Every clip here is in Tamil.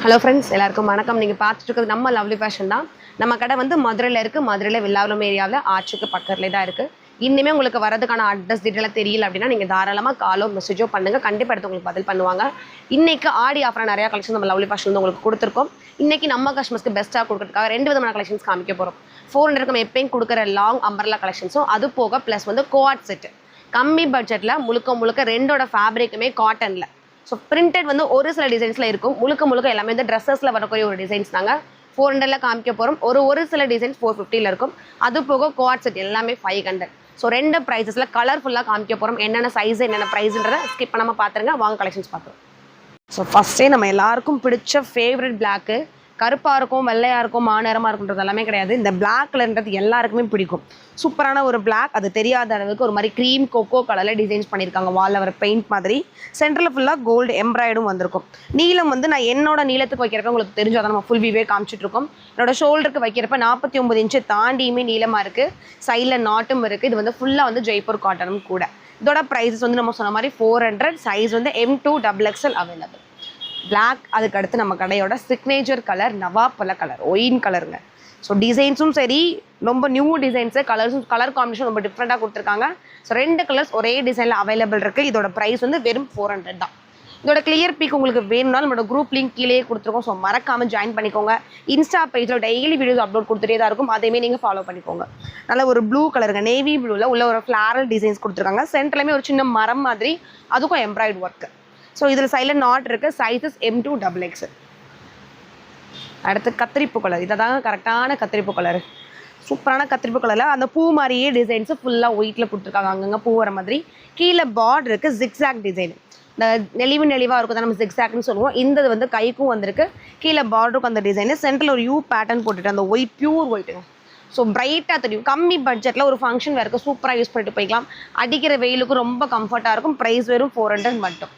ஹலோ ஃப்ரெண்ட்ஸ், எல்லாருக்கும் வணக்கம். நீங்கள் பார்த்துட்டு இருக்கிறது நம்ம லவ்லி ஃபேஷன் தான். நம்ம கடை வந்து மதுரையில் இருக்குது. மதுரையில் வில்லாவரம் ஏரியாவில் ஆர்ச்சுக்கு பக்கத்துலேயே தான் இருக்குது. இன்னுமே உங்களுக்கு வரதுக்கான அட்ரஸ் டீட்டெயிலாக தெரியல அப்படின்னா நீங்கள் தாராளமாக காலோ மெசேஜோ பண்ணுங்கள். கண்டிப்பாக எடுத்து உங்களுக்கு பதில் பண்ணுவாங்க. இன்றைக்கி ஆடி ஆஃபராக நிறையா கலெக்ஷன் நம்ம லவ்லி ஃபேஷன் வந்து உங்களுக்கு கொடுத்துருக்கோம். இன்றைக்கி நம்ம கஸ்டமர்ஸ்க்கு பெஸ்ட்டாக கொடுக்குறதுக்காக 2 விதமான கலெக்ஷன்ஸ் காமிக்க போகிறோம். 400 நம்ம எப்பயும் கொடுக்குற லாங் அம்பர்லா கலெக்ஷன்ஸும் அது போக ப்ளஸ் வந்து கோஆட் செட்டு கம்மி பட்ஜெட்டில் முழுக்க ரெண்டோட ஃபேப்ரிக்குமே காட்டனில். ஸோ பிரிண்டட் வந்து ஒரு சில டிசைன்ஸில் இருக்கும். முழுக்க எல்லாமே வந்து ட்ரெஸ்ஸஸில் வரக்கூடிய ஒரு டிசைன்ஸ் நாங்கள் 400 காமிக்க போகிறோம். ஒரு சில டிசைன்ஸ் 450 இருக்கும். அது போக கோஆட் செட் எல்லாமே 500. ஸோ 2 ப்ரைஸஸில் கலர்ஃபுல்லாக காமிக்க போகிறோம். என்னென்ன சைஸ் என்னென்ன ப்ரைஸ்ன்றதை ஸ்கிப் பண்ணாமல் பார்த்துருங்க. வாங்க கலெக்ஷன்ஸ் பார்த்தோம். ஸோ ஃபஸ்ட்டே நம்ம எல்லாருக்கும் பிடிச்ச ஃபேவரட் பிளாக்கு. கருப்பாக இருக்கும், வெள்ளையாக இருக்கும், மாநிறமாக இருக்குன்றது எல்லாமே கிடையாது. இந்த பிளாக் கலர்ன்றது எல்லாருக்குமே பிடிக்கும். சூப்பரான ஒரு பிளாக். அது தெரியாத அளவுக்கு ஒரு மாதிரி க்ரீம் கொக்கோ கலரில் டிசைன்ஸ் பண்ணியிருக்காங்க. வாலில் வர பெயிண்ட் மாதிரி. சென்டரில் ஃபுல்லாக கோல்டு எம்ப்ராய்டும் வந்திருக்கும். நீளம் வந்து நான் என்னோட நீளத்துக்கு வைக்கிறப்ப உங்களுக்கு தெரிஞ்சு அதை நம்ம ஃபுல் வியூவே காமிச்சிட்ருக்கோம். என்னோட ஷோல்டருக்கு வைக்கிறப்ப 49 இன்ச்சு தாண்டியுமே நீளமாக இருக்குது. சைடில் நாட்டும் இருக்குது. இது வந்து ஃபுல்லாக வந்து ஜெய்ப்பூர் காட்டனும் கூட. இதோட ப்ரைஸஸ் வந்து நம்ம சொன்ன மாதிரி 400. சைஸ் வந்து M2 XXL அவைலபிள். பிளாக். அதுக்கு அடுத்து நம்ம கடையோட சிக்னேச்சர் கலர் நவாப்பழ கலர், ஒயின் கலருங்க. ஸோ டிசைன்ஸும் சரி ரொம்ப நியூ டிசைன்ஸு, கலர் காம்பினேஷன் ரொம்ப டிஃப்ரெண்ட்டாக கொடுத்துருக்காங்க. ஸோ 2 கலர்ஸ் ஒரே டிசைனில் அவைலபிள் இருக்குது. இதோட ப்ரைஸ் வந்து வெறும் 400 தான். இதோட கிளியர் பிக் உங்களுக்கு வேணும்னாலும் நம்மளோட குரூப் லிங்க் கீழே கொடுத்துருக்கோம். ஸோ மறக்காமல் ஜாயின் பண்ணிக்கோங்க. இன்ஸ்டா பேஜில் டெய்லி வீடியோஸ் அப்லோட் கொடுத்துட்டே தான் இருக்கும். அதையுமே நீங்கள் ஃபாலோ பண்ணிக்கோங்க. நல்ல ஒரு ப்ளூ கலருங்க, நேவி ப்ளூவில் உள்ள ஒரு ஃப்ளாரல் டிசைன்ஸ் கொடுத்துருக்காங்க. சென்டர்லேயுமே ஒரு சின்ன மரம் மாதிரி, அதுக்கும் எம்ப்ராய்டு ஒர்க்கு. ஸோ இதில் சைடில் நாட் இருக்குது. Sizes M2 XXL. அடுத்து கத்திரிப்பு கலர். இதை தாங்க கரெக்டான கத்திரிப்பு கலர். சூப்பரான கத்திரிப்பு கலரில் அந்த பூ மாதிரியே டிசைன்ஸு ஃபுல்லாக ஒயிட்டில் கொடுத்துருக்காங்க. அங்கங்கே பூ வர மாதிரி. கீழே பார்டர் இருக்குது. Zigzag design. இந்த நெளிவாக இருக்கும் தான் நம்ம ஜிக்ஸாக்னு சொல்லுவோம். இந்த வந்து கைக்கும் வந்திருக்கு. கீழே பார்டருக்கும் அந்த டிசைனு. சென்டரில் ஒரு யூ பேட்டர்ன் போட்டுட்டு அந்த ஒயிட் பியூர் ஒயிட்டுங்க. ஸோ பிரைட்டாக தெரியும். கம்மி பட்ஜெட்டில் ஒரு ஃபங்க்ஷன் வேறு சூப்பராக யூஸ் பண்ணிட்டு போய்க்கலாம். அடிக்கிற வெயிலுக்கும் ரொம்ப கம்ஃபர்ட்டாக இருக்கும். ப்ரைஸ் வெறும் 400 மட்டும்.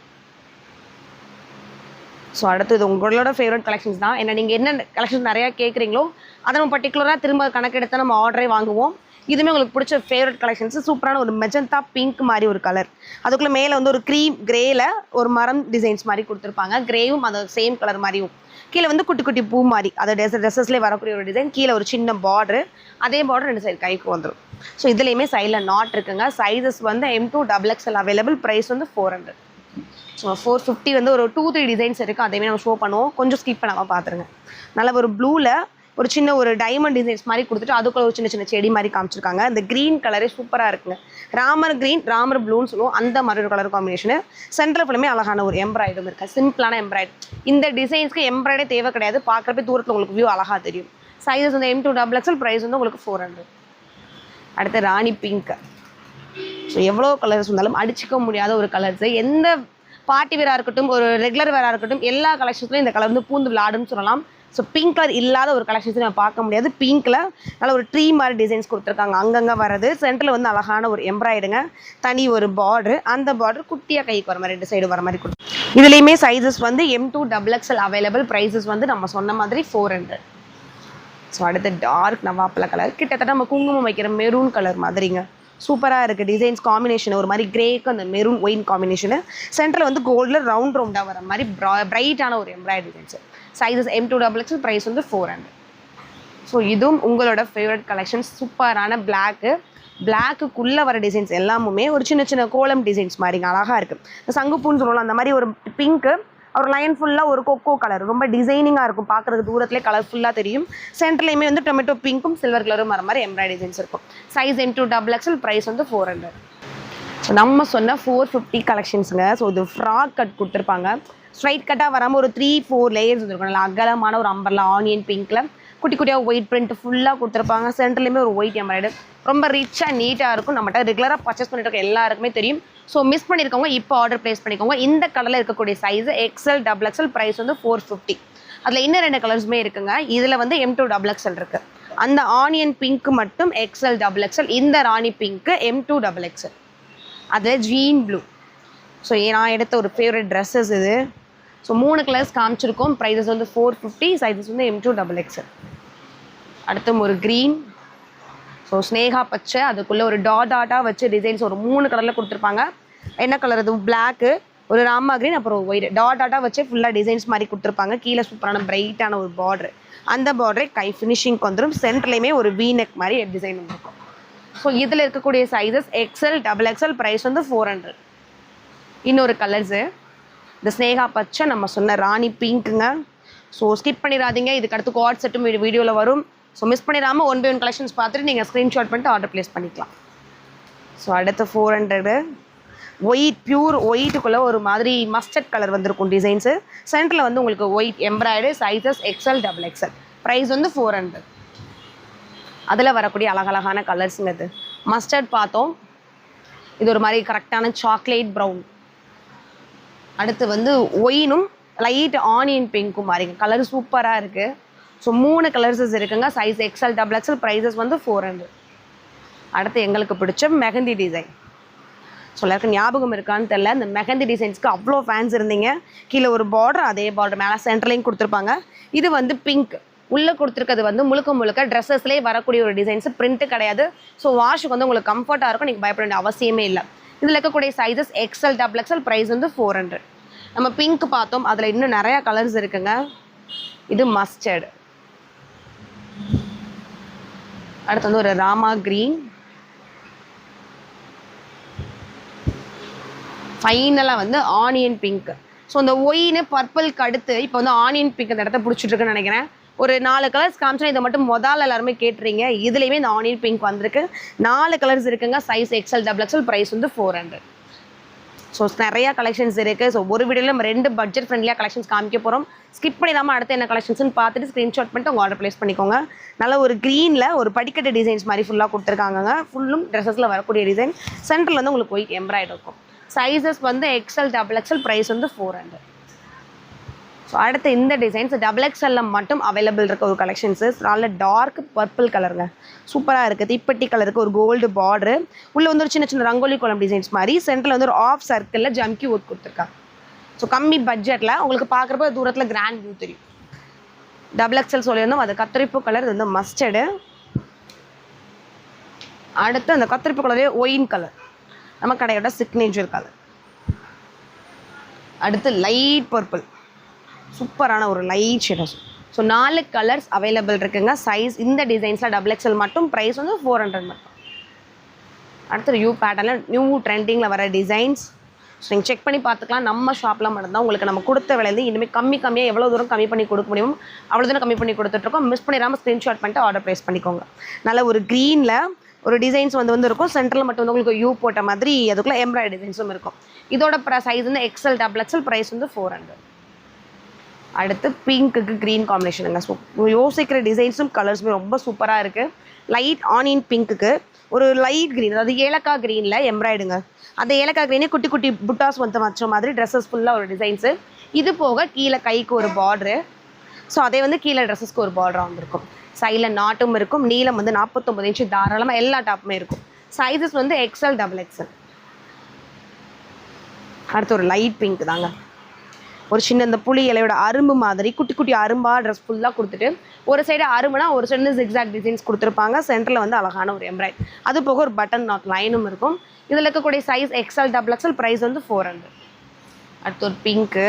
ஸோ அடுத்தது உங்களோட ஃபேவரட் கலெக்ஷன்ஸ் தான். ஏன்னா நீங்கள் என்ன கலெக்ஷன்ஸ் நிறையா கேட்குறீங்களோ அதை நம்ம பர்டிகுலராக திரும்ப கணக்கெடுத்து நம்ம ஆர்டரே வாங்குவோம். இதுவுமே உங்களுக்கு பிடிச்ச ஃபேவரட் கலெக்ஷன்ஸ். சூப்பரான ஒரு மெஜந்தா பிங்க் மாதிரி ஒரு கலர். அதுக்குள்ளே மேலே வந்து ஒரு க்ரீம் கிரேயில் ஒரு மரம் டிசைன்ஸ் மாதிரி கொடுத்துருப்பாங்க. கிரேவும் அந்த சேம் கலர் மாதிரியும். கீழே வந்து குட்டி குட்டி பூ மாதிரி அதை ட்ரெஸ்ஸஸ்லேயே வரக்கூடிய ஒரு டிசைன். கீழே ஒரு சின்ன பார்டரு. அதே பார்டர் 2 சைடு கைக்கு வந்துடும். ஸோ இதுலேயுமே சைடில் நாட் இருக்குங்க. சைஸஸ் வந்து M2 XXL அவைலபிள். ப்ரைஸ் வந்து 400. ஸோ 450 வந்து ஒரு 2-3 டிசைன்ஸ் இருக்குது. அதையுமே நம்ம ஷோ பண்ணுவோம். கொஞ்சம் ஸ்கிப் பண்ணாமல் பார்த்துருங்க. நல்ல ஒரு ப்ளூவில் ஒரு சின்ன ஒரு டைமண்ட் டிசைன்ஸ் மாதிரி கொடுத்துட்டு அதுக்குள்ள ஒரு சின்ன செடி மாதிரி காமிச்சிருக்காங்க. இந்த க்ரீன் கலரே சூப்பராக இருக்குங்க. ராமர் க்ரீன், ராமர் ப்ளூன்னு சொல்லுவோம். அந்த மாதிரி ஒரு கலர் காம்பினேஷனு. சென்டர் ஃபுல்லுமே அழகான ஒரு எம்ப்ராய்டும் இருக்குது. சிம்பிளான எம்ப்ராய்டு. இந்த டிசைன்ஸ்க்கு எம்ப்ராய்டே தேவை கிடையாது. பார்க்குறப்ப தூரத்தில் உங்களுக்கு வியூ அழகாக தெரியும். சைஸஸ் வந்து M2 XXL. ப்ரைஸ் வந்து உங்களுக்கு 400. அடுத்து ராணி பிங்க். ஸோ எவ்வளோ கலர்ஸ் இருந்தாலும் அடிச்சிக்க முடியாத ஒரு கலர்ஸு. எந்த பார்ட்டி வேராக இருக்கட்டும், ஒரு ரெகுலர் வேராக இருக்கட்டும், எல்லா கலெக்ஷன்ஸ்லையும் இந்த கலர் வந்து பூந்து விளாடுன்னு சொல்லலாம். ஸோ பிங்க் கலர் இல்லாத ஒரு கலெக்ஷன்ஸ் நம்ம பார்க்க முடியாது. பிங்க்கில் நல்ல ஒரு ட்ரீ மாதிரி டிசைன்ஸ் கொடுத்துருக்காங்க. அங்கங்கே வரது. சென்டரில் வந்து அழகான ஒரு எம்ப்ராய்டுங்க. தனி ஒரு பார்டரு. அந்த பார்டர் குட்டியாக கைக்கு வர மாதிரி 2 சைடு வர மாதிரி கொடுத்து. இதுலேயுமே சைஸஸ் வந்து M2 XXL அவைலபிள். ப்ரைஸஸ் வந்து நம்ம சொன்ன மாதிரி 400. ஸோ அடுத்து டார்க் நவாப்பழ கலர். கிட்டத்தட்ட நம்ம குங்குமம் வைக்கிற மெரூன் கலர் மாதிரிங்க. சூப்பராக இருக்குது. டிசைன்ஸ் காம்பினேஷன் ஒரு மாதிரி கிரேக்கு அந்த மெரூன் ஒயின் காம்பினேஷனு. சென்டரில் வந்து கோல்டில் ரவுண்டாக வர மாதிரி பிரைட்டான ஒரு embroidery designs. Sizes M2 XXL. Price வந்து 400. ஸோ இதுவும் உங்களோட ஃபேவரட் கலெக்ஷன்ஸ். சூப்பரான பிளாக்குள்ளே வர டிசைன்ஸ் எல்லாமுமே ஒரு சின்ன கோலம் டிசைன்ஸ் மாதிரிங்க. அழகாக இருக்குது. இந்த சங்குப்பூன்னு சொல்லலாம். அந்த மாதிரி ஒரு பிங்க்கு ஒரு லைன் ஃபுல்லாக ஒரு கொக்கோ கலர் ரொம்ப டிசைனிங்காக இருக்கும். பார்க்குறதுக்கு தூரத்துலேயே கலர்ஃபுல்லாக தெரியும். சென்டர்லேயுமே வந்து டொமேட்டோ பிங்க்கும் சில்வர் கலரும் வர மாதிரி எம்ப்ராய்டு டிசைன்ஸ் இருக்கும். Size M2 XXL. ப்ரைஸ் வந்து 400. ஸோ நம்ம சொன்ன 450 கலெக்ஷன்ஸுங்க. ஸோ இது ஃப்ராக் கட் கொடுத்துருப்பாங்க. ஸ்ட்ரைட் கட்டாக வராமல் ஒரு 3-4 லேயர்ஸ் வந்துருக்கும். நல்லா அகலமான ஒரு அம்பர்லா ஆனியன் பிங்க்கில் குட்டி குட்டியாக ஒயிட் பிரிண்ட் ஃபுல்லாக கொடுத்துருப்பாங்க. சென்டர்லேயுமே ஒரு ஒயிட் எம்ப்ராய்டு. ரொம்ப ரிச்சாக நீட்டாக இருக்கும். நம்மகிட்ட ரெகுலராக பர்ச்சேஸ் பண்ணிட்டு இருக்க எல்லாருக்குமே தெரியும். ஸோ மிஸ் பண்ணியிருக்கவங்க இப்போ ஆர்டர் ப்ளேஸ் பண்ணிக்கோங்க. இந்த கலரில் இருக்கக்கூடிய சைஸ் XL XXL. ப்ரைஸ் வந்து 450. அதில் இன்னும் 2 கலர்ஸுமே இருக்குங்க. இதில் வந்து M2 XXL இருக்குது. அந்த ஆனியன் பிங்க் மட்டும் XL XXL. இந்த ராணி பிங்க்கு M2 XXL. அதில் ஜீன் ப்ளூ. ஸோ நான் எடுத்த ஒரு ஃபேவரட் ட்ரெஸ்ஸஸ் இது. ஸோ 3 கலர்ஸ் காமிச்சிருக்கோம். ப்ரைஸஸ் வந்து 450. சைஸஸ் வந்து M2 XXL. அடுத்து ஒரு க்ரீன். ஸோ ஸ்னேகா பச்சை. அதுக்குள்ளே ஒரு டாட்டாக வச்சு டிசைன்ஸ் ஒரு 3 கலரில் கொடுத்துருப்பாங்க. என்ன கலர் அது? பிளாக்கு, ஒரு ராமா கிரீன் அப்புறம் ஒயிட் டாட்டாக வச்சு ஃபுல்லாக டிசைன்ஸ் மாதிரி கொடுத்துருப்பாங்க. கீழே சூப்பரான பிரைட்டான ஒரு பார்டர். அந்த பார்டரே கை ஃபினிஷிங்க்கு வந்துடும். சென்டர்லேயுமே ஒரு வி நெக் மாதிரி டிசைன் வந்துருக்கும். ஸோ இதில் இருக்கக்கூடிய சைஸஸ் XL, XXL. ப்ரைஸ் வந்து 400. இன்னொரு கலர்ஸு இந்த ஸ்னேகா பச்சை, நம்ம சொன்ன ராணி பிங்க்குங்க. ஸோ ஸ்கிப் பண்ணிடாதீங்க. இதுக்கு அடுத்து கோட் செட்டும் வீடியோவில் வரும். ஸோ மிஸ் பண்ணிடாமல் 1 by 1 கலெக்ஷன்ஸ் பார்த்துட்டு நீங்கள் ஸ்க்ரீன்ஷாட் பண்ணிட்டு ஆர்டர் ப்ளேஸ் பண்ணிக்கலாம். ஸோ அடுத்து 400 ஒயிட், பியூர் ஒயிட்டுக்குள்ளே ஒரு மாதிரி மஸ்டர்ட் கலர் வந்திருக்கும் டிசைன்ஸு. சென்டரில் வந்து உங்களுக்கு white embroidery. Sizes XL, XXL. Price வந்து 400. அதில் வரக்கூடிய அழகழகான கலர்ஸுங்க. இது மஸ்டர்ட் பார்த்தோம். இது ஒரு மாதிரி கரெக்டான சாக்லேட் ப்ரௌன். அடுத்து வந்து ஒயினும் லைட் ஆனியன் பிங்க்கும் மாதிரிங்க. கலர் சூப்பராக இருக்குது. ஸோ 3 கலர்ஸஸ் இருக்குங்க. Size XL, XXL. ப்ரைஸஸ் வந்து 400. அடுத்து எங்களுக்கு பிடிச்ச மெஹந்தி டிசைன். ஸோ எல்லாருக்கும் ஞாபகம் இருக்கான்னு தெரியல, இந்த மெஹந்தி டிசைன்ஸ்க்கு அவ்வளோ ஃபேன்ஸ் இருந்தீங்க. கீழே ஒரு பார்டர், அதே பார்டர் மேலே சென்டர்லையும் கொடுத்துருப்பாங்க. இது வந்து பிங்க். உள்ளே கொடுத்துருக்கிறது வந்து முழுக்க ட்ரெஸ்ஸஸ்லேயே வரக்கூடிய ஒரு டிசைன்ஸ். பிரிண்ட்டு கிடையாது. ஸோ வாஷுக்கு வந்து உங்களுக்கு கம்ஃபர்ட்டாக இருக்கும். நீங்கள் பயப்பட வேண்டிய அவசியமே இல்லை. இதில் இருக்கக்கூடிய சைஸஸ் XL, XXL. ப்ரைஸ் வந்து 400. நம்ம பிங்க் பார்த்தோம். அதில் இன்னும் நிறையா கலர்ஸ் இருக்குங்க. இது மஸ்டர்டு. அடுத்து வந்து ஒரு ராமா கிரீன். ஃபைனலாக வந்து ஆனியன் பிங்க். ஸோ இந்த ஒயின்னு பர்பிள்க்கு அடுத்து இப்போ வந்து ஆனியன் பிங்க் அந்த இடத்த பிடிச்சிட்ருக்குன்னு நினைக்கிறேன். ஒரு 4 கலர்ஸ் காமிச்சா இதை மட்டும் எல்லாருமே கேட்டுறீங்க. இதுலேயுமே இந்த ஆனியன் பிங்க் வந்திருக்கு. 4 கலர்ஸ் இருக்குங்க. Size XL, XXL. ப்ரைஸ் வந்து 400. ஸோ நிறையா கலெக்ஷன்ஸ் இருக்குது. ஸோ ஒரு வீடியோவில் நம்ம 2 பட்ஜெட் ஃப்ரெண்ட்லியாக கலெக்ஷன்ஸ் காமிக்க போகிறோம். ஸ்கிப் பண்ணிடாமல் அடுத்து என்ன கலெக்ஷன்ஸ்னு பார்த்துட்டு ஸ்க்ரீன்ஷாட் பண்ணிட்டு உங்கள் ஆர்டர் ப்ளேஸ் பண்ணிக்கோங்க. நல்ல ஒரு க்ரீனில் ஒரு படிக்கட்டு டிசைன்ஸ் மாதிரி ஃபுல்லாக கொடுத்துருக்காங்க. ஃபுல்லும் ட்ரெஸ்ஸஸில் வரக்கூடிய டிசைன். சென்டரில் வந்து உங்களுக்கு ஒயிட் எம்ப்ராய்டு இருக்கும். சைஸஸ் வந்து XL, XXL. ப்ரைஸ் வந்து 400. ஸோ அடுத்து இந்த டிசைன்ஸ் XXL மட்டும் அவைலபிள் இருக்க ஒரு கலெக்ஷன்ஸு. நல்ல டார்க் பர்பிள் கலருங்க. சூப்பராக இருக்குது. தீப்பெட்டி கலருக்கு ஒரு கோல்டு பார்டரு. உள்ளே வந்து ஒரு சின்ன ரங்கோலி கோலம் டிசைன்ஸ் மாதிரி. சென்டரில் வந்து ஒரு ஆஃப் சர்க்கிளில் ஜம்கி ஒர்க் கொடுத்துருக்காங்க. ஸோ கம்மி பட்ஜெட்டில் உங்களுக்கு பார்க்குறப்ப தூரத்தில் கிராண்ட் வியூ தெரியும். XXL சொல்லியிருந்தோம். அது கத்திரிப்பு கலர். இது வந்து மஸ்டர்டு. அடுத்து அந்த கத்திரிப்பு கலரே ஒயின் கலர், நம்ம கடையோட சிக்னேச்சர் கலர். அடுத்து லைட் பர்பிள், சூப்பரான ஒரு light shade. So 4 colours available இருக்குங்க. சைஸ் இந்த டிசைன்ஸில் XXL மட்டும். ப்ரைஸ் வந்து 400 மட்டும். அடுத்து யூ பேட்டர்னில் நியூ ட்ரெண்டிங்கில் வர டிசைன்ஸ். ஸோ நீங்கள் செக் பண்ணி பார்த்துக்கலாம். நம்ம ஷாப்பில் மட்டும்தான் உங்களுக்கு நம்ம கொடுத்த விலையிலேருந்து இனிமேல் கம்மியாக எவ்வளோ தூரம் கம்மி பண்ணி கொடுக்க முடியும் அவ்வளோ தூரம் கம்மி பண்ணி கொடுத்துட்ருக்கோம். மிஸ் பண்ணிடாமல் ஸ்க்ரீன்ஷாட் பண்ணிட்டு ஆர்டர் ப்ளேஸ் பண்ணிக்கோங்க. நல்ல ஒரு க்ரீனில் ஒரு டிசைன்ஸ் வந்து இருக்கும். சென்டரில் மட்டும் வந்து உங்களுக்கு யூ போட்ட மாதிரி அதுக்குள்ளே எம்ப்ராய்டரி டிசைன்ஸும் இருக்கும். இதோட சைஸ் வந்து XL, XXL. ப்ரைஸ் வந்து 400. அடுத்து பிங்க்குக்கு க்ரீன் காம்பினேஷனுங்க. ஸோ யோசிக்கிற டிசைன்ஸும் கலர்ஸுமே ரொம்ப சூப்பராக இருக்குது. லைட் ஆனியன் பிங்க்குக்கு ஒரு லைட் க்ரீன், அதாவது ஏலக்காய் க்ரீனில் எம்ப்ராய்டுங்க. அந்த ஏலக்காய் க்ரீனே குட்டி குட்டி புட்டாஸ் வந்து வச்ச மாதிரி ட்ரெஸ்ஸஸ் ஃபுல்லாக ஒரு டிசைன்ஸு. இது போக கீழே கைக்கு ஒரு பார்டரு. ஸோ அதே வந்து கீழே ட்ரெஸ்ஸஸ்க்கு ஒரு பார்டராக வந்துருக்கும். சைடில் நாட்டும் இருக்கும். நீளம் வந்து 49 இன்ச்சு தாராளமாக எல்லா டாப்புமே இருக்கும். சைஸஸ் வந்து XL, XXL. அடுத்து ஒரு லைட் பிங்க் தாங்க. ஒரு சின்ன இந்த புளி இலையோட அரும்பு மாதிரி குட்டி குட்டி அரும்பாக ட்ரெஸ் ஃபுல்லாக கொடுத்துட்டு ஒரு சைடு அரும்புனா ஒரு சைடு ஜிக்ஸாக் டிசைன்ஸ் கொடுத்துருப்பாங்க. சென்டரில் வந்து அழகான ஒரு எம்ப்ராய்ட். அது போக ஒரு பட்டன் நாட் லைனும் இருக்கும். இதில் இருக்கக்கூடிய சைஸ் XL, XXL. ப்ரைஸ் வந்து 400. அடுத்து ஒரு பிங்க்கு.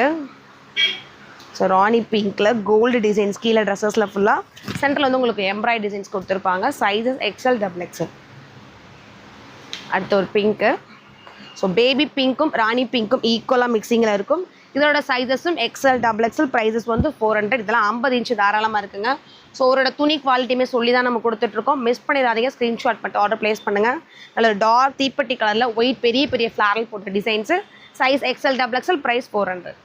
ஸோ ராணி பிங்க்கில் கோல்டு டிசைன்ஸ் கீழே ட்ரெஸ்ஸஸில் ஃபுல்லாக. சென்டரில் வந்து உங்களுக்கு எம்ப்ராய்ட் டிசைன்ஸ் கொடுத்துருப்பாங்க. Sizes XL, XXL. அடுத்து ஒரு பிங்க்கு. ஸோ பேபி பிங்க்கும் ராணி பிங்க்கும் ஈக்குவலாக மிக்சிங்கில் இருக்கும். இதோட சைஸஸும் XL, XXL. ப்ரைஸஸ் வந்து 400. இதெல்லாம் 50 இன்ச்சு தாராளமாக இருக்குங்க. ஸோ ஒரு துணி குவாலிட்டியுமே சொல்லி தான் நம்ம கொடுத்துட்ருக்கோம். மிஸ் பண்ணிடாதீங்க. ஸ்க்ரீன்ஷாட் பண்ணிட்டு ஆர்டர் ப்ளேஸ் பண்ணுங்கள். நல்ல டார்க் தீப்பெட்டி கலரில் ஒயிட் பெரிய பெரிய ஃப்ளாரல் போட்ட designs. Size XL, XXL. Price 400.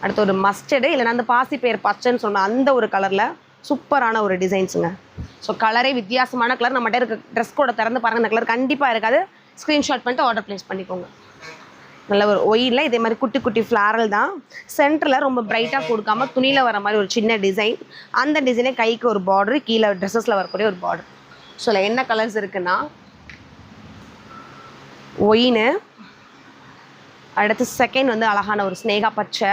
அடுத்து ஒரு மஸ்டர்டு இல்லைனா அந்த பாசி பேர் பச்சைன்னு சொன்ன அந்த ஒரு கலரில் சூப்பரான ஒரு டிசைன்ஸுங்க. ஸோ கலரே வித்தியாசமான கலர். நம்மகிட்ட இருக்க ட்ரெஸ் கூட திறந்து பாருங்கள். இந்த கலர் கண்டிப்பாக இருக்காது. ஸ்க்ரீன்ஷாட் பண்ணிட்டு ஆர்டர் ப்ளேஸ் பண்ணிக்கோங்க. நல்ல ஒரு ஒயிலில் இதே மாதிரி குட்டி குட்டி ஃப்ளாரல் தான். சென்டரில் ரொம்ப பிரைட்டாக கொடுக்காம துணியில் வர மாதிரி ஒரு சின்ன டிசைன். அந்த டிசைனே கைக்கு ஒரு பார்டரு, கீழே ட்ரெஸ்ஸஸில் வரக்கூடிய ஒரு பார்டர். ஸோ இல்லை என்ன கலர்ஸ் இருக்குன்னா ஒயின்னு, அடுத்து செகண்ட் வந்து அழகான ஒரு ஸ்னேகா பச்சை,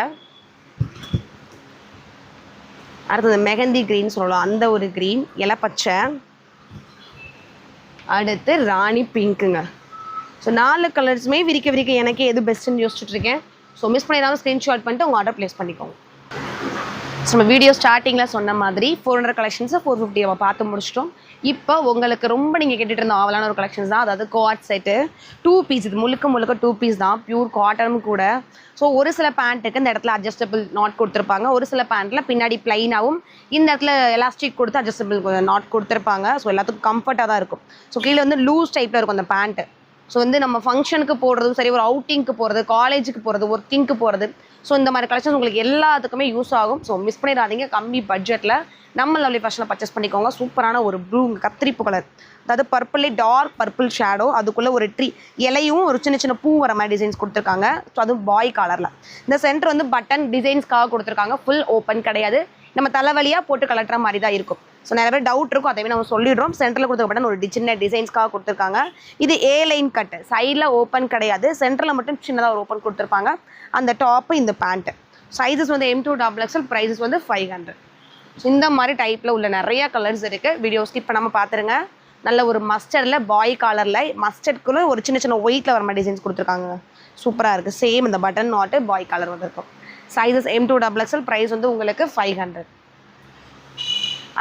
அடுத்தது மெஹந்தி க்ரீன் சொல்லலாம் அந்த ஒரு க்ரீன், இலை பச்சை, அடுத்து ராணி பிங்க்குங்க. ஸோ 4 கலர்ஸுமே விரிக்க எனக்கே எது பெஸ்ட்டுன்னு யோசிச்சுட்டு இருக்கேன். ஸோ மிஸ் பண்ணிடாமல் ஸ்க்ரீன்ஷாட் பண்ணிட்டு உங்கள் ஆர்டர் ப்ளேஸ் பண்ணிக்கோங்க. ஸோ நம்ம வீடியோ ஸ்டார்டிங்கில் சொன்ன மாதிரி 400 கலெக்ஷன்ஸை 450 நம்ம பார்த்து முடிச்சிட்டோம். இப்போ உங்களுக்கு ரொம்ப நீங்கள் கேட்டுட்டு இருந்த ஆவலான ஒரு கலெக்ஷன்ஸ் தான், அதாவது கோஆட் செட்டு 2 பீஸ். இது முழுக்க 2 பீஸ் தான், பியூர் காட்டனும் கூட. ஸோ ஒரு சில பேண்ட்டுக்கு இந்த இடத்துல அட்ஜஸ்டபிள் நாட் கொடுத்துருப்பாங்க, ஒரு சில பேண்ட்டில் பின்னாடி பிளைனாகவும் இந்த இடத்துல எலாஸ்டிக் கொடுத்து அட்ஜஸ்டபிள் நாட் கொடுத்துருப்பாங்க. ஸோ எல்லாத்துக்கும் கம்ஃபர்ட்டாக தான் இருக்கும். ஸோ கீழே வந்து லூஸ் டைப்பில் இருக்கும் அந்த பேண்ட்டு. ஸோ வந்து நம்ம ஃபங்க்ஷனுக்கு போடுறதும் சரி, ஒரு அவுட்டிங்க்கு போகிறது, காலேஜுக்கு போகிறது, ஒர்க்கிங்க்கு போகிறது, ஸோ இந்த மாதிரி கலெக்ஷன் உங்களுக்கு எல்லாத்துக்குமே யூஸ் ஆகும். ஸோ மிஸ் பண்ணிடாதீங்க. கம்மி பட்ஜெட்டில் நம்ம லவ்லி ஃபேஷனில் பர்ச்சேஸ் பண்ணிக்கோங்க. சூப்பரான ஒரு ப்ளூ கத்திரிப்பு கலர், அதாவது பர்பிளே டார்க் பர்பிள் ஷேடோ, அதுக்குள்ளே ஒரு ட்ரீ இலையும் ஒரு சின்ன பூ வர மாதிரி டிசைன்ஸ் கொடுத்துருக்காங்க. ஸோ அதுவும் பாய் கலரில். இந்த சென்டர் வந்து பட்டன் டிசைன்ஸ்க்காக கொடுத்துருக்காங்க, ஃபுல் ஓப்பன் கிடையாது. நம்ம தலைவலியாக போட்டு கலட்டுற மாதிரி தான் இருக்கும். ஸோ நிறைய பேர் டவுட் இருக்கும், அதைவே நம்ம சொல்லிடுறோம். சென்டரில் கொடுத்த பட்டன் ஒரு சின்ன டிசைன்ஸ்க்காக கொடுத்துருக்காங்க. இது ஏ லைன் கட்டு, சைடில் ஓப்பன் கிடையாது, சென்டரில் மட்டும் சின்னதாக ஒரு ஓப்பன் கொடுத்துருப்பாங்க. அந்த டாப்பு இந்த பேண்ட்டு. சைஸஸ் வந்து M2 XXL, ப்ரைஸஸ் வந்து 500. ஸோ இந்த மாதிரி டைப்பில் உள்ள நிறைய கலர்ஸ் இருக்குது. வீடியோ ஸ்கிப் பண்ணாமல் பார்த்துருங்க. நல்ல ஒரு மஸ்டர்டில் பாய் காலரில் மஸ்டர்டுக்குள்ளே ஒரு சின்ன ஒயிட்டில் வர மாதிரி டிசைன்ஸ் கொடுத்துருக்காங்க. சூப்பராக இருக்குது. சேம் இந்த பட்டன் நாட்டு பாய் கலர் வந்துருக்கும். சைஸஸ் M2 XXL, ப்ரைஸ் வந்து உங்களுக்கு 500.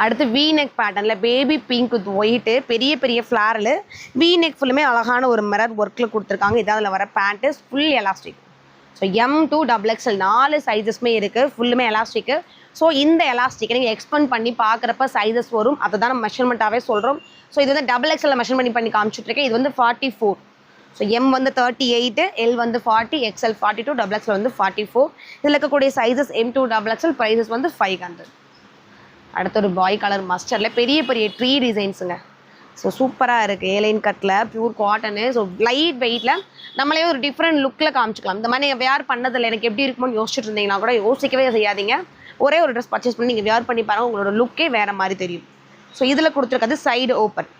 அடுத்து V-neck பேட்டர்னில் பேபி பிங்க் வித் ஒயிட்டு, பெரிய ஃப்ளாரில் V-neck ஃபுல்லுமே அழகான ஒரு மிரர் ஒர்க்கில் கொடுத்துருக்காங்க. இதான் அதில் வர pant, full elastic. So M2 XXL 4 சைஸஸ்மே இருக்குது, ஃபுல்லுமே எலாஸ்டிக்கு. ஸோ இந்த எலாஸ்டிக்கை நீங்கள் எக்ஸ்பெண்ட் பண்ணி பார்க்குறப்ப சைஸஸ் வரும், அதை தான் நம்ம மெஷர்மெண்ட்டாகவே சொல்கிறோம். ஸோ இது வந்து XXL மெஷர்மெண்ட் பண்ணி காமிச்சிட்ருக்கேன். இது வந்து 44. ஸோ M வந்து 38, L வந்து 40, XL 42, XXL வந்து 44. இதில் இருக்கக்கூடிய சைஸஸ் M2 XXL, ப்ரைஸஸ் வந்து 500. அடுத்த ஒரு பாய் கலர் மஸ்டரில் பெரிய ட்ரீ டிசைன்ஸுங்க. ஸோ சூப்பராக இருக்குது. ஏலைன் கட்டில் பியூர் காட்டனு. ஸோ லைட் வெயிட்டில் நம்மளே ஒரு டிஃப்ரெண்ட் லுக்கில் காமிச்சிக்கலாம். இந்த மாதிரி நீங்கள் வேர் பண்ணதில்லை, எனக்கு எப்படி இருக்குமோன்னு யோசிச்சுட்டு இருந்தீங்கன்னா கூட யோசிக்கவே செய்யாதீங்க. ஒரே ஒரு ட்ரெஸ் பர்ச்சேஸ் பண்ணி நீங்கள் வேர் பண்ணி பாருங்கள், உங்களோட லுக்கே வேறு மாதிரி தெரியும். ஸோ இதில் கொடுத்துருக்கிறது சைடு ஓப்பன்.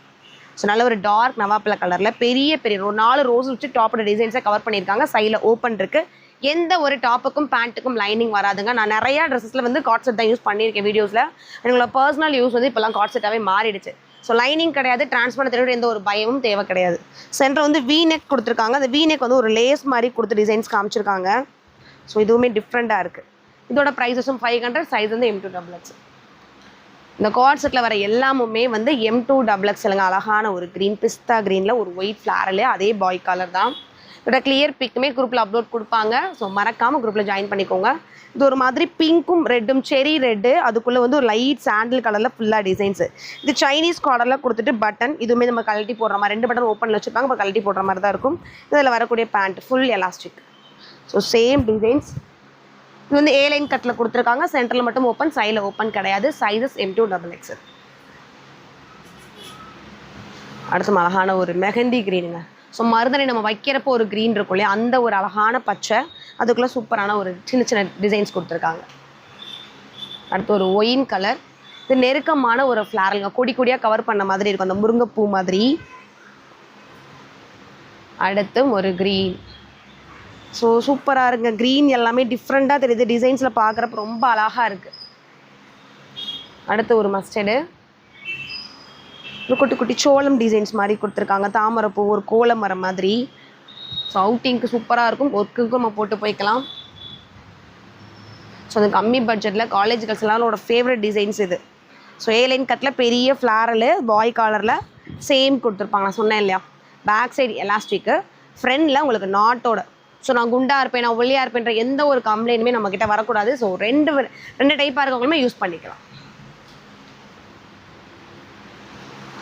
ஸோ நல்ல ஒரு டார்க் நவாப்பில் கலரில் பெரிய 4 ரோஸ் வச்சு டாப்போட டிசைன்ஸை கவர் பண்ணியிருக்காங்க. சைடில் ஓப்பன் இருக்குது. எந்த ஒரு டாப்புக்கும் பேண்ட்டுக்கும் லைனிங் வராதுங்க. நான் நிறையா ட்ரெஸ்ஸில் வந்து காட் செட் தான் யூஸ் பண்ணியிருக்கேன் வீடியோஸில். என்னோட பர்சனல் யூஸ் வந்து இப்போலாம் காட் செட்டாகவே மாறிடுச்சு. ஸோ லைனிங் கிடையாது, டிரான்ஸ்பரண்ட் தெரியும், எந்த ஒரு பயமும் தேவை கிடையாது. சென்டர் வந்து V-neck கொடுத்துருக்காங்க. அந்த V-neck வந்து ஒரு லேஸ் மாதிரி கொடுத்து டிசைன்ஸ் காமிச்சிருக்காங்க. ஸோ இதுவுமே டிஃப்ரெண்ட்டாக இருக்குது. இதோட ப்ரைஸஸும் 500. சைஸ் வந்து M2 XXL. இந்த காட் செட்டில் வர எல்லாமுமே வந்து M2 XXLங்க. அழகான ஒரு க்ரீன், பிஸ்தா க்ரீனில் ஒரு ஒயிட் ஃப்ளாரில் அதே பாய் கலர் தான். இதோட கிளியர் பிக்குமே குரூப்பில் அப்லோட் கொடுப்பாங்க. ஸோ மறக்காமல் குரூப்பில் ஜாயின் பண்ணிக்கோங்க. இது ஒரு மாதிரி பிங்க்கும் ரெட்டும், செரி ரெட்டு, அதுக்குள்ளே வந்து ஒரு லைட் சாண்டில் கலரில் ஃபுல்லாக டிசைன்ஸு. இது சைனீஸ் கார்டரில் கொடுத்துட்டு பட்டன், இதுவுமே நம்ம கழட்டி போடுற மாதிரி 2 பட்டன் ஓப்பனில் வச்சுருப்பாங்க, இப்போ கழட்டி போடுற மாதிரி தான் இருக்கும். இதில் வரக்கூடிய pant full elastic. So same designs. இது வந்து A லைன் கட்டில் கொடுத்துருக்காங்க. சென்டரில் மட்டும் ஓப்பன், சைடில் ஓப்பன் கிடையாது. Sizes M2 XXL. அடுத்து அழகான ஒரு மெஹந்தி க்ரீனுங்க. ஸோ மருதனை நம்ம வைக்கிறப்போ ஒரு க்ரீன் இருக்கும் இல்லையா, அந்த ஒரு அழகான பச்சை, அதுக்குள்ளே சூப்பரான ஒரு சின்ன டிசைன்ஸ் கொடுத்துருக்காங்க. அடுத்து ஒரு ஒயின் கலர். இது நெருக்கமான ஒரு ஃப்ளாரலுங்க, கொடியாக கவர் பண்ண மாதிரி இருக்கும், அந்த முருங்கைப்பூ மாதிரி. அடுத்து ஒரு க்ரீன். ஸோ சூப்பராக இருக்குங்க. க்ரீன் எல்லாமே டிஃப்ரெண்ட்டாக தெரியுது, டிசைன்ஸில் பார்க்குறப்ப ரொம்ப அழகாக இருக்குது. அடுத்து ஒரு மஸ்டர்டு. ஒரு குட்டி சோளம் டிசைன்ஸ் மாதிரி கொடுத்துருக்காங்க. தாமரைப்பூ, ஒரு கோலம் மரம் மாதிரி. ஸோ அவுட்டிங்க்கு சூப்பராக இருக்கும், ஒர்க்குக்கும் நம்ம போட்டு போய்க்கலாம். ஸோ அது கம்மி பட்ஜெட்டில் காலேஜ் கேர்ள்ஸ் எல்லாரோட ஃபேவரட் டிசைன்ஸ் இது. ஸோ A லைன் கட்டில் பெரிய ஃப்ளாரலு பாய் காலரில் சேம் கொடுத்துருப்பாங்க. நான் சொன்னேன் இல்லையா, பேக் சைடு எலாஸ்டிக்கு, ஃப்ரண்டில் உங்களுக்கு நாட்டோட. ஸோ நான் குண்டாக இருப்பேன், நான் ஒல்லியாக இருப்பேன்ற எந்த ஒரு கம்ப்ளைண்ட்டுமே நம்மக்கிட்ட வரக்கூடாது. ஸோ ரெண்டு டைப்பாக இருக்கவங்களுமே யூஸ் பண்ணிக்கலாம்.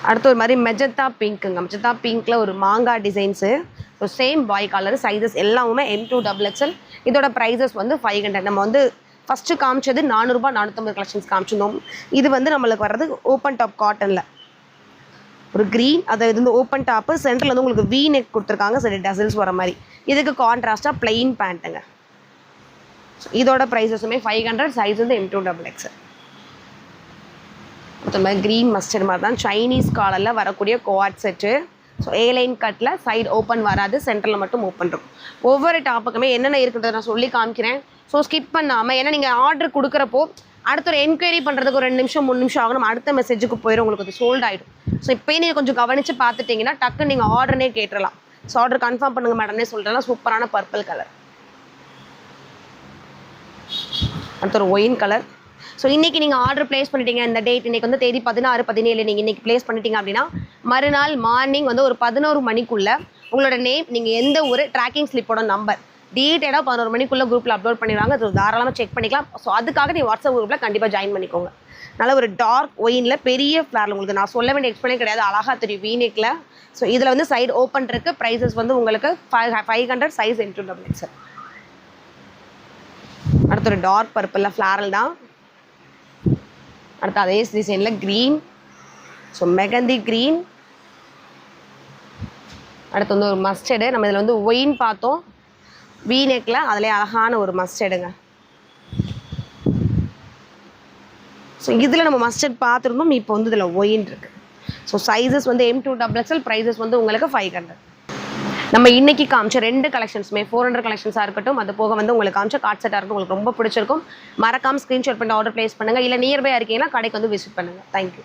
அடுத்து ஒரு மாதிரி மெஜந்தா பிங்க்குங்க. மெஜந்தா பிங்க்கில் ஒரு மாங்காய் டிசைன்ஸு. ஸோ சேம் பாய் கலர். சைஸஸ் எல்லாமே M2 XXL. இதோட ப்ரைஸஸ் வந்து 500. நம்ம வந்து ஃபஸ்ட்டு காமிச்சது 400 450 கலெக்ஷன்ஸ் காமிச்சிருந்தோம். இது வந்து நம்மளுக்கு வர்றது ஓப்பன் டாப் காட்டனில் ஒரு க்ரீன். அது வந்து ஓப்பன் டாப்பு, சென்டரில் வந்து உங்களுக்கு V-neck கொடுத்துருக்காங்க, சரி டசல்ஸ் வர மாதிரி. இதுக்கு கான்ட்ராஸ்ட்டாக பிளெயின் பேண்ட்டுங்க. இதோட ப்ரைஸஸுமே 500. சைஸ் வந்து M2 XXL. மொத்த மாதிரி க்ரீன் மஸ்டர்ட் மாதிரி தான் சைனீஸ் காலரில் வரக்கூடிய co-ord set. So A line கட்டில் சைடு ஓப்பன் வராது, சென்டரில் மட்டும் ஓப்பன் இருக்கும். ஒவ்வொரு டாப்புக்குமே என்னென்ன இருக்குன்றதை நான் சொல்லி காமிக்கிறேன். ஸோ ஸ்கிப் பண்ணாமல், ஏன்னா நீங்கள் ஆர்டர் கொடுக்குறப்போ அடுத்த ஒரு என்கொயரி பண்ணுறதுக்கு ஒரு 2 நிமிஷம் 3 நிமிஷம் ஆகும், நம்ம அடுத்த மெசேஜுக்கு போயிடும், உங்களுக்கு அது சோல்ட் ஆகிடும். ஸோ இப்போயே நீங்கள் கொஞ்சம் கவனித்து பார்த்துட்டிங்கன்னா டக்குன்னு நீங்கள் ஆர்டர்னே கேட்டுடலாம். ஸோ ஆர்டர் கன்ஃபார்ம் பண்ணுங்க மேடம்னே சொல்கிறேன். சூப்பரான பர்பிள் கலர். அடுத்த ஒரு ஒயின் கலர். ஸோ இன்றைக்கி நீங்கள் ஆர்டர் ப்ளேஸ் பண்ணிட்டீங்க, இந்த டேட் இன்றைக்கி வந்து தேதி 16, 17 நீங்கள் இன்றைக்கி ப்ளேஸ் பண்ணிட்டீங்க அப்படின்னா மறுநாள் மார்னிங் வந்து ஒரு 11 மணிக்குள்ளே உங்களோட நேம், நீங்கள் எந்த ஒரு ட்ராக்கிங் ஸ்லிப்போட நம்பர் டீட்டெயிலாக 11 மணிக்குள்ளே குரூப்பில் அப்லோட் பண்ணிடுவாங்க. அது தாராளமாக செக் பண்ணிக்கலாம். ஸோ அதுக்காக நீங்கள் வாட்ஸ்அப் குரூப்பில் கண்டிப்பாக ஜாயின் பண்ணிக்கோங்க. நல்ல ஒரு டார்க் ஒயினில் பெரிய ஃப்ளாரில் உங்களுக்கு நான் சொல்ல வேண்டிய எக்ஸ்பிளைன் கிடையாது, அழகாக தெரியும் வீனெக்கில். ஸோ இதில் வந்து சைடு ஓப்பன் இருக்குது. ப்ரைஸஸ் வந்து உங்களுக்கு 500 சைஸ் X2XX. அடுத்த ஒரு டார்க் பர்பிளில் ஃப்ளாரல் தான். அடுத்து அதே டிசைனில் க்ரீன். So mehndi green. அடுத்து வந்து ஒரு மஸ்டர்டு. நம்ம இதில் வந்து ஒயின் பார்த்தோம் வீனெக்கில், அதிலே அழகான ஒரு மஸ்டர்டுங்க. ஸோ இதில் நம்ம மஸ்டர்ட் பார்த்துருந்தோம், இப்போ வந்து இதில் ஒயின் இருக்குது. ஸோ சைஸஸ் வந்து M2XXL, ப்ரைஸஸ் வந்து உங்களுக்கு 500. நம்ம இன்றைக்கி காமிச்ச 2 கலெக்ஷன்ஸுமே 400 கலெக்ஷன்ஸாக இருக்கட்டும், அது போக வந்து உங்களுக்கு காமிச்ச கார்ட் செட்டாக இருக்கும், உங்களுக்கு ரொம்ப பிடிச்சிருக்கும். மறக்காமல் ஸ்க்ரீன்ஷாட் பண்ணி ஆர்டர் ப்ளேஸ் பண்ணுங்கள். இல்லை நியர்பை இருக்கீங்கன்னா கடைக்கு வந்து விசிட் பண்ணுங்கள். தேங்க்யூ.